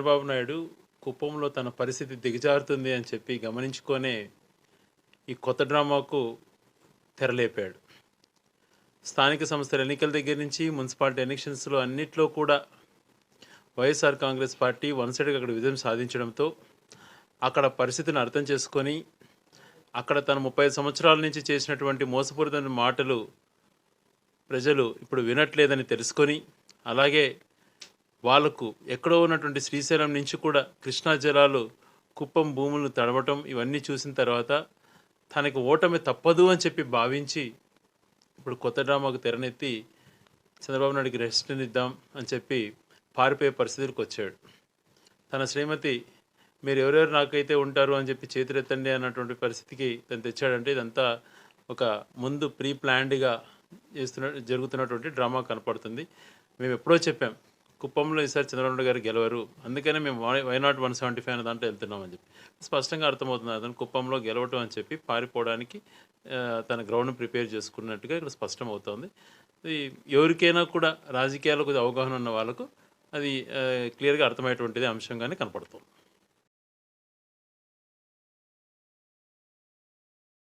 చంద్రబాబు నాయుడు కుప్పంలో తన పరిస్థితి దిగజారుతుంది అని చెప్పి గమనించుకొనే ఈ కొత్త డ్రామాకు తెరలేపాడు. స్థానిక సంస్థల ఎన్నికల దగ్గర నుంచి మున్సిపాలిటీ ఎలక్షన్స్లో అన్నిట్లో కూడా వైఎస్ఆర్ కాంగ్రెస్ పార్టీ వన్ సైడ్గా అక్కడ విజయం సాధించడంతో అక్కడ పరిస్థితిని అర్థం చేసుకొని అక్కడ తన 35 సంవత్సరాల నుంచి చేసినటువంటి మోసపూరితమైన మాటలు ప్రజలు ఇప్పుడు వినట్లేదని తెలుసుకొని, అలాగే వాళ్లకు ఎక్కడో ఉన్నటువంటి శ్రీశైలం నుంచి కూడా కృష్ణా జలాలు కుప్పం భూములను తడవటం ఇవన్నీ చూసిన తర్వాత తనకు ఓటమి తప్పదు అని చెప్పి భావించి ఇప్పుడు కొత్త డ్రామాకు తెరనెత్తి చంద్రబాబు నాయుడికి రెస్ట్నిద్దాం అని చెప్పి పారిపోయే పరిస్థితులకు వచ్చాడు. తన శ్రీమతి మీరు ఎవరెవరు నాకైతే ఉంటారు అని చెప్పి చేతులెత్తండి అన్నటువంటి పరిస్థితికి తను తెచ్చాడంటే ఇదంతా ఒక ముందు ప్రీ ప్లాన్డ్గా జరుగుతున్నటువంటి డ్రామా కనపడుతుంది. మేము ఎప్పుడో చెప్పాం కుప్పంలో ఈసారి చంద్రబాబు నాయుడు గారు గెలవరు, అందుకనే మేము వైనాట్ 175 అనే దాంట్లో వెళ్తున్నామని చెప్పి స్పష్టంగా అర్థమవుతుంది. అతను కుప్పంలో గెలవటం అని చెప్పి పారిపోవడానికి తన గ్రౌండ్ ప్రిపేర్ చేసుకున్నట్టుగా ఇక్కడ స్పష్టం అవుతుంది. ఎవరికైనా కూడా రాజకీయాలకు అవగాహన ఉన్న వాళ్ళకు అది క్లియర్గా అర్థమయ్యేటువంటిది అంశంగానే కనపడుతుంది.